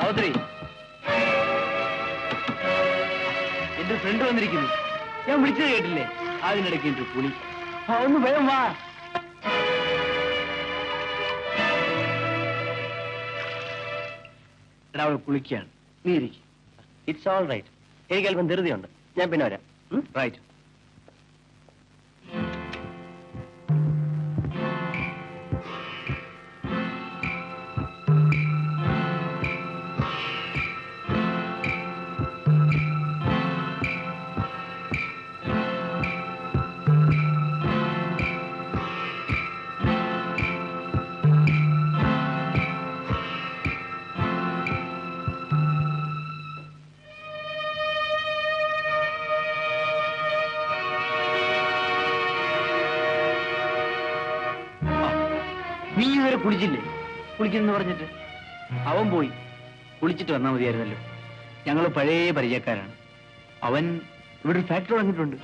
സാവിത്രി, എന്റെ ഫ്രണ്ട് വന്നിരിക്കുന്നു. ഞാൻ വിളിച്ചത് കേട്ടില്ലേ? അതിനിടയ്ക്ക് എന്റെ കുളി. ഒന്ന് വേഗം വാ. എടാ, അവൾ കുളിക്കുകയാണ്. നീ ഇരിക്കും. It's all right. എനിക്ക് അല്പം ധൃതിയുണ്ട്. ഞാൻ പിന്നെ വരാം. റൈറ്റ്. നീ ഇതുവരെ കുളിച്ചില്ലേ? കുളിക്കുന്നെന്ന് പറഞ്ഞിട്ട് അവൻ പോയി. കുളിച്ചിട്ട് വന്നാൽ മതിയായിരുന്നല്ലോ. ഞങ്ങൾ പഴയ പരിചയക്കാരാണ്. അവൻ ഇവിടെ ഒരു ഫാക്ടറി തുടങ്ങിയിട്ടുണ്ട്.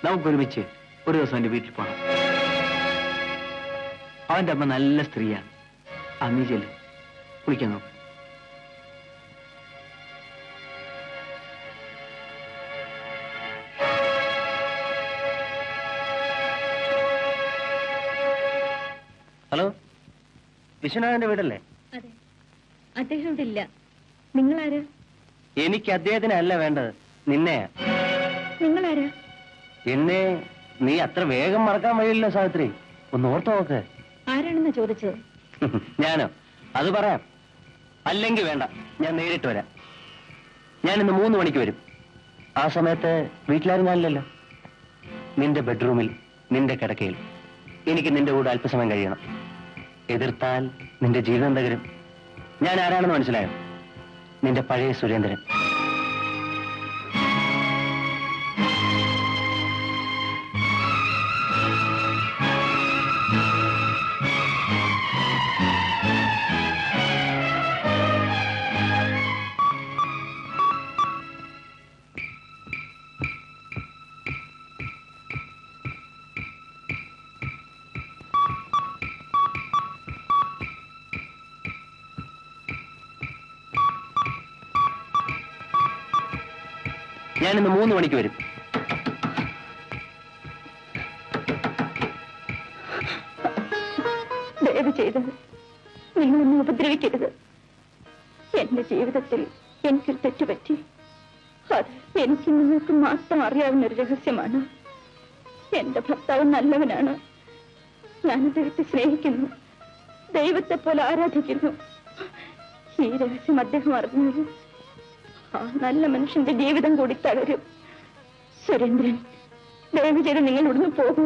നമുക്കൊരുമിച്ച് ഒരു ദിവസം എന്റെ വീട്ടിൽ പോകണം. അവന്റെ അമ്മ നല്ല സ്ത്രീയാണ്. നീ ചെല്ല്, കുളിക്കാൻ നോക്ക്. ഹലോ, വിശ്വനാഥന്റെ വീടല്ലേ? അതെ. അദ്ദേഹം ഇവിടെ ഇല്ല. നിങ്ങളാരാ? എനിക്ക് അദ്ദേഹത്തിന് അല്ല വേണ്ടത്, നിന്നെയാ. നിങ്ങളാരാ? എന്നെ നീ അത്ര വേഗം മറക്കാൻ വഴിയില്ല സാവിത്രി. ഒന്ന് ഓർത്തു നോക്ക്. ആരാണെന്ന് ചോദിച്ചത്? ഞാനോ? അത് പറയാം. അല്ലെങ്കിൽ വേണ്ട, ഞാൻ നേരിട്ട് വരാം. ഞാൻ ഇന്ന് 3 മണിക്ക് വരും. ആ സമയത്ത് വീട്ടിലാരും കാണില്ലല്ലോ. നിന്റെ ബെഡ്റൂമിൽ, നിന്റെ കിടക്കയിൽ എനിക്ക് നിന്റെ കൂടെ അല്പസമയം കഴിയണം. എതിർത്താൽ നിന്റെ ജീവിതം തകരും. ഞാൻ ആരാണെന്ന് മനസ്സിലായോ? നിന്റെ പഴയ സുരേന്ദ്രൻ. ഞാനിന്ന് 3 മണിക്ക് വരും. ദയവ് ചെയ്ത് നിങ്ങളൊന്നും ഉപദ്രവിക്കരുത്. എന്റെ ജീവിതത്തിൽ എനിക്കൊരു തെറ്റുപറ്റി. അത് എനിക്ക് നിങ്ങൾക്ക് മാത്രം അറിയാവുന്ന ഒരു രഹസ്യമാണ്. എന്റെ ഭർത്താവ് നല്ലവനാണ്. ഞാൻ അദ്ദേഹത്തെ സ്നേഹിക്കുന്നു, ദൈവത്തെ പോലെ ആരാധിക്കുന്നു. ഈ രഹസ്യം അദ്ദേഹം അറിഞ്ഞാൽ ആ നല്ല മനുഷ്യന്റെ ജീവിതം കൂടി തകരും. സുരേന്ദ്രൻ, ദയവ് ചെയ്ത് നിങ്ങൾ ഇവിടുന്ന് പോകൂ.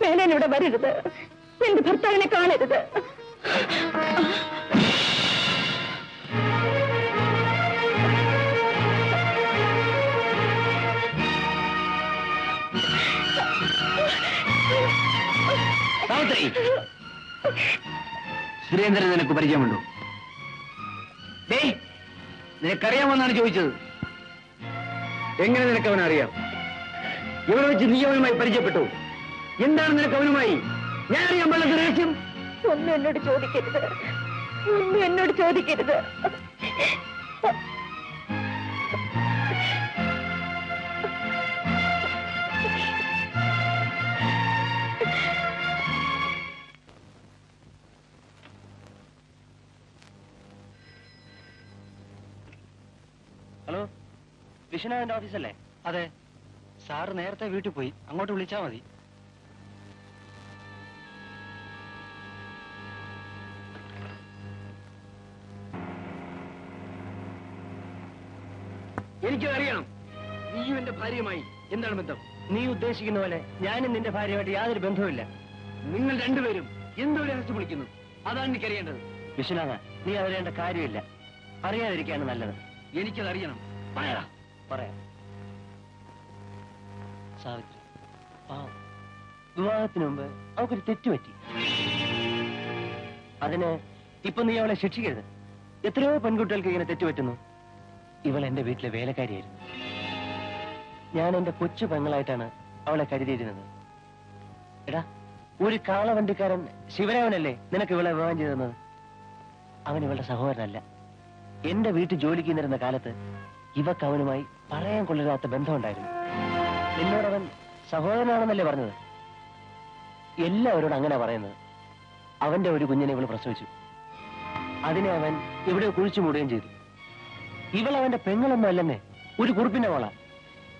മേലിവിടെ വരരുത്. എന്റെ ഭർത്താവിനെ കാണരുത്. സുരേന്ദ്രൻ നിനക്ക് പരിചയമുണ്ടോ? നിനക്കറിയാമെന്നാണ് ചോദിച്ചത്. എങ്ങനെ നിനക്ക് അവനെ അറിയാം? ഇവിടെ വെച്ച് നീ അവനുമായി പരിചയപ്പെട്ടു. എന്താണ് നിനക്ക് അവനുമായി ഞാൻ അറിയാൻ പാടുള്ള രഹസ്യം? ഒന്നും എന്നോട് ചോദിക്കരുത്. ഒന്നും എന്നോട് ചോദിക്കരുത്. ഹലോ, വിശ്വനാഥന്റെ ഓഫീസല്ലേ? അതെ. സാറ് നേരത്തെ വീട്ടിൽ പോയി. അങ്ങോട്ട് വിളിച്ചാൽ മതി. എനിക്കറിയണം, നീയും എന്റെ ഭാര്യയുമായി എന്താണ് ബന്ധം? നീ ഉദ്ദേശിക്കുന്ന പോലെ ഞാനും നിന്റെ ഭാര്യയുമായിട്ട് യാതൊരു ബന്ധവുമില്ല. നിങ്ങൾ രണ്ടുപേരും എന്തോ രഹസ്യം വിളിക്കുന്നു. അതാണ് എനിക്കറിയേണ്ടത്. വിശ്വനാഥ, നീ അറിയേണ്ട കാര്യമില്ല. അറിയാതിരിക്കാണ് നല്ലത്. എനിക്കതറിയണം. പറയാ. പറയാം. സാവിത്രി, വിവാഹത്തിന് മുമ്പ് അവക്കൊരു തെറ്റുപറ്റി. അതിന് ഇപ്പൊ നീ അവളെ ശിക്ഷിക്കരുത്. എത്രയോ പെൺകുട്ടികൾക്ക് ഇങ്ങനെ തെറ്റുപറ്റുന്നു. ഇവൾ എന്റെ വീട്ടിലെ വേലക്കാരിയായിരുന്നു. ഞാൻ എന്റെ കൊച്ചു പെങ്ങളായിട്ടാണ് അവളെ കരുതിയിരുന്നത്. എടാ, ഒരു കാളവണ്ടിക്കാരൻ ശിവരാമനല്ലേ നിനക്ക് ഇവളെ വിവാഹം ചെയ്തു തന്നത്? അവൻ ഇവളുടെ സഹോദരനല്ല. എന്റെ വീട്ടിൽ ജോലിക്ക് നിന്നിരുന്ന കാലത്ത് ഇവക്ക് അവനുമായി പറയാൻ കൊള്ളരാത്ത ബന്ധമുണ്ടായിരുന്നു. എന്നോടവൻ സഹോദരനാണെന്നല്ലേ പറഞ്ഞത്? എല്ലാവരോടും അങ്ങനെ പറയുന്നത്. അവന്റെ ഒരു കുഞ്ഞിനെ ഇവള് പ്രസവിച്ചു. അതിനെ അവൻ ഇവിടെ കുഴിച്ചു മൂടുകയും ചെയ്തു. ഇവളവന്റെ പെങ്ങളൊന്നും അല്ലെന്നേ, ഒരു കുറുപ്പിന്റെ മോള.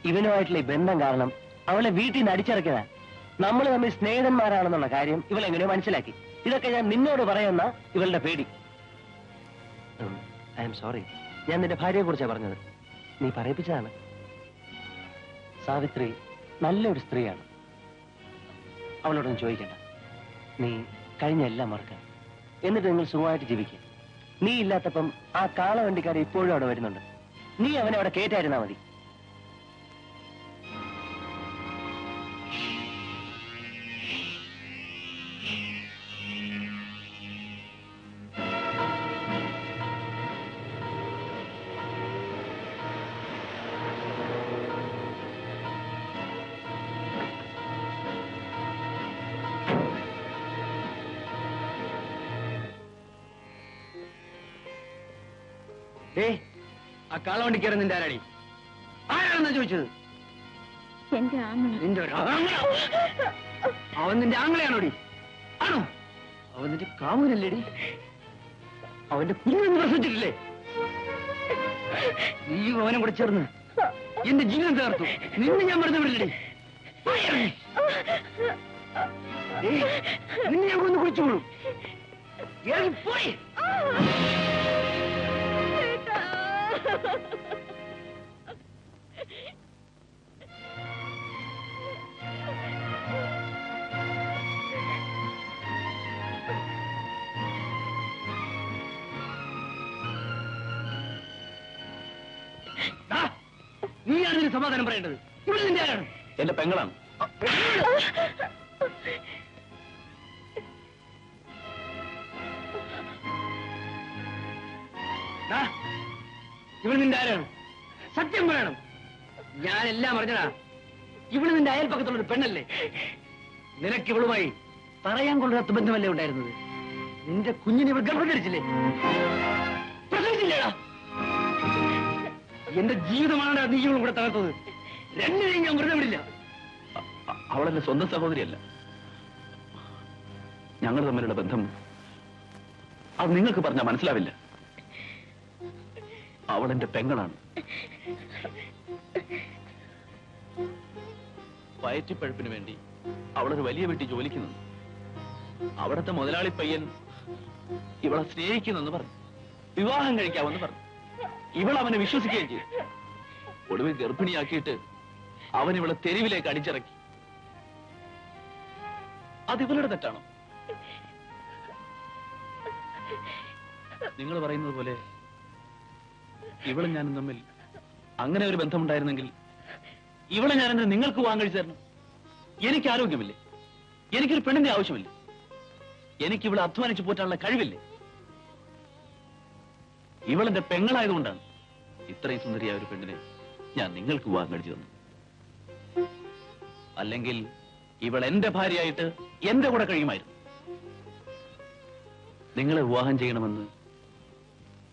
ഇവനുമായിട്ടുള്ള ഈ ബന്ധം കാരണം അവളെ വീട്ടിൽ നിന്ന് അടിച്ചിറക്കിയതാ. നമ്മൾ തമ്മിൽ സ്നേഹിതന്മാരാണെന്നുള്ള കാര്യം ഇവളെങ്ങനെയോ മനസ്സിലാക്കി. ഇതൊക്കെ ഞാൻ നിന്നോട് പറയുന്ന ഇവളുടെ പേടി. I am sorry. ഞാൻ നിന്റെ ഭാര്യയെ കുറിച്ചാണ് പറഞ്ഞത്. നീ പറയിപ്പിച്ചതാണ്. സാവിത്രി നല്ലൊരു സ്ത്രീയാണ്. അവളോടൊന്നും ചോദിക്കണ്ട. നീ കഴിഞ്ഞ എല്ലാം മറക്കുക. എന്നിട്ട് നിങ്ങൾ സുഖമായിട്ട് ജീവിക്കുക. നീ ഇല്ലാത്തപ്പം ആ കാളവണ്ടിക്കാരൻ ഇപ്പോഴും അവിടെ വരുന്നുണ്ട്. നീ അവനെ അവിടെ കേറ്റായിരുന്നാ മതി. ആ കാളവണ്ടിക്കാരൻ നിന്റെ ആരാടി? ആരാണെന്നാ ചോദിച്ചത്? എന്റെ ആങ്ങള. നിന്റെ ഒരു ആങ്ങള? അവൻ നിന്റെ ആങ്ങളയാണോടി? ആണോ? അവൻ നിന്റെ കാമുകനല്ലേടി? അവന്റെ കുഞ്ഞൊന്നും പ്രസവിച്ചിട്ടില്ലേ? നീ അവനെ കൂടെ ചേർന്ന് എന്റെ ജീവിതം തകർത്തു. നിന്നെ ഞാൻ വെറുതെ വിടില്ലേ? നിന്നെ ഞാൻ കൊന്ന് കുളിച്ചോളൂ. പോയി. നീയാണ് ഇതിന് സമാധാനം പറയേണ്ടത്. ഇവിടെ നിന്റെ ആരാണ്? എന്റെ പെങ്ങളാണ്. ഇവിടെ നിന്റെ ആരാണ്? സത്യം പറയണം. ഞാനെല്ലാം അറിഞ്ഞടാ. ഇവിടെ നിന്റെ അയൽപ്പക്കത്തുള്ളൊരു പെണ്ണല്ലേ? നിനക്ക് ഇവളുമായി പറയാൻ കൊള്ളാത്ത ബന്ധമല്ലേ ഉണ്ടായിരുന്നത്? നിന്റെ കുഞ്ഞിനെ ഇവൾ ഗർഭം ധരിച്ചില്ലേ? പ്രസവിച്ചില്ലേടാ? എന്റെ ജീവിതമാണ് നീ ഇവളും കൂടെ തകർത്തത്. രണ്ടിനെയും ഞാൻ വെറുതെ വിടില്ല. അവളെന്റെ സ്വന്തം സഹോദരിയല്ല. ഞങ്ങൾ തമ്മിലുള്ള ബന്ധം അത് നിങ്ങൾക്ക് പറഞ്ഞാൽ മനസ്സിലാവില്ല. അവളെന്റെ പെങ്ങളാണ്. വയറ്റിപ്പഴുപ്പിന് വേണ്ടി അവളൊരു വലിയ വീട്ടിൽ ജോലിക്ക് നിന്നു. അവിടുത്തെ മുതലാളി പയ്യൻ ഇവളെ സ്നേഹിക്കുന്നെന്ന് പറഞ്ഞു. വിവാഹം കഴിക്കാമെന്ന് പറഞ്ഞു. ഇവൾ അവനെ വിശ്വസിക്കുകയും ചെയ്തു. ഒടുവിൽ ഗർഭിണിയാക്കിയിട്ട് അവൻ ഇവളെ തെരുവിലേക്ക് അടിച്ചിറക്കി. അത് ഇവളുടെ തെറ്റാണോ? നിങ്ങൾ പറയുന്നത് പോലെ ഇവളും ഞാനും തമ്മിൽ അങ്ങനെ ഒരു ബന്ധമുണ്ടായിരുന്നെങ്കിൽ ഇവളെ ഞാനെന്ത് നിങ്ങൾക്ക് വിവാഹം കഴിച്ചു തരണം? എനിക്ക് ആരോഗ്യമില്ലേ? എനിക്കൊരു പെണ്ണിന്റെ ആവശ്യമില്ലേ? എനിക്ക് ഇവളെ അധ്വാനിച്ചു പോറ്റാനുള്ള കഴിവില്ലേ? ഇവളെന്റെ പെങ്ങളായതുകൊണ്ടാണ് ഇത്രയും സുന്ദരിയായ ഒരു പെണ്ണിനെ ഞാൻ നിങ്ങൾക്ക് വിവാഹം കഴിച്ചു തന്നു. അല്ലെങ്കിൽ ഇവൾ എന്റെ ഭാര്യയായിട്ട് എന്റെ കൂടെ കഴിയുമായിരുന്നു. നിങ്ങളെ വിവാഹം ചെയ്യണമെന്ന്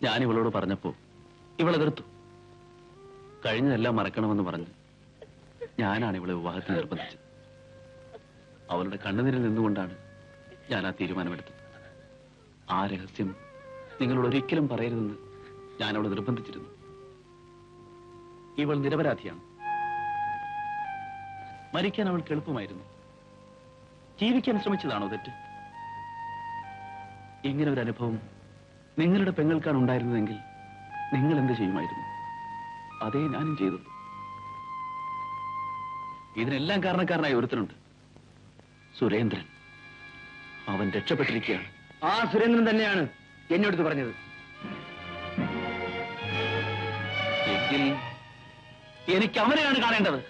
ഞാൻ ഇവളോട് പറഞ്ഞപ്പോ ഇവളെ എതിർത്തു. കഴിഞ്ഞതെല്ലാം മറക്കണമെന്ന് പറഞ്ഞ് ഞാനാണ് ഇവളെ വിവാഹത്തിന് നിർബന്ധിച്ചത്. അവളുടെ കണ്ണുനീരിൽ നിന്നുകൊണ്ടാണ് ഞാൻ ആ തീരുമാനമെടുത്തത്. ആ രഹസ്യം നിങ്ങളോട് ഒരിക്കലും പറയരുതെന്ന് ഞാൻ അവളെ നിർബന്ധിച്ചിരുന്നു. ഇവൾ നിരപരാധിയാണ്. മരിക്കാൻ അവൾക്ക് എളുപ്പമായിരുന്നു. ജീവിക്കാൻ ശ്രമിച്ചതാണോ തെറ്റ്? ഇങ്ങനെ ഒരു അനുഭവം നിങ്ങളുടെ പെങ്ങൾക്കാണ് ഉണ്ടായിരുന്നതെങ്കിൽ നിങ്ങൾ എന്ത് ചെയ്യുമായിരുന്നു? അതേ ഞാനും ചെയ്തത്. ഇതിനെല്ലാം കാരണക്കാരനായ ഒരുത്തനുണ്ട്, സുരേന്ദ്രൻ. അവൻ രക്ഷപ്പെട്ടിരിക്കുകയാണ്. ആ സുരേന്ദ്രൻ തന്നെയാണ് എന്നോട് പറഞ്ഞത്. എങ്കിൽ എനിക്ക് അവനെയാണ് കാണേണ്ടത്.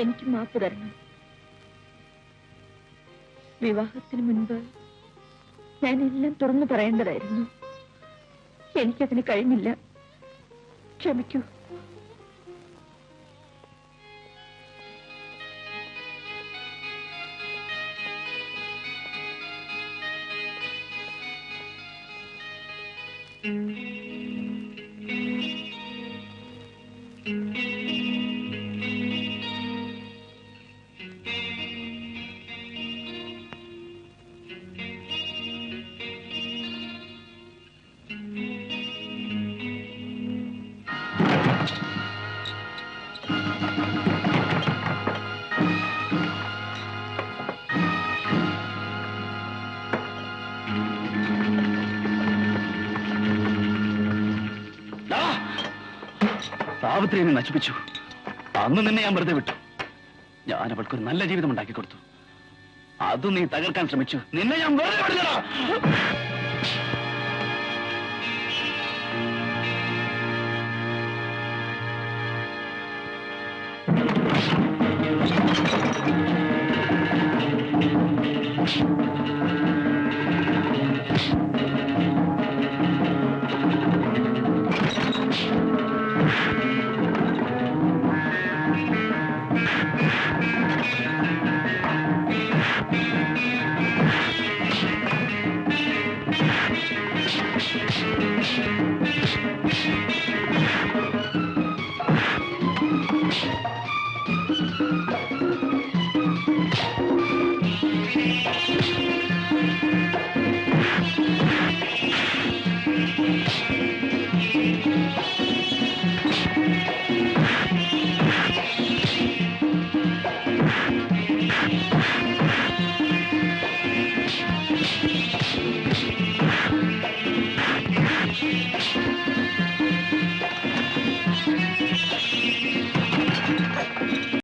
എനിക്ക് മാപ്പ് തരണം. വിവാഹത്തിന് മുൻപ് ഞാൻ എല്ലാം തുറന്നു പറയേണ്ടതായിരുന്നു. എനിക്കതിന് കഴിഞ്ഞില്ല. ക്ഷമിക്കൂ. സാവിത്രിയെ നീ നശിപ്പിച്ചു. അന്ന് നിന്നെ ഞാൻ വെറുതെ വിട്ടു. ഞാൻ അവൾക്കൊരു നല്ല ജീവിതം ഉണ്ടാക്കി കൊടുത്തു. അത് നീ തകർക്കാൻ ശ്രമിച്ചു. നിന്നെ ഞാൻ വെറുതെ വിടില്ലടാ.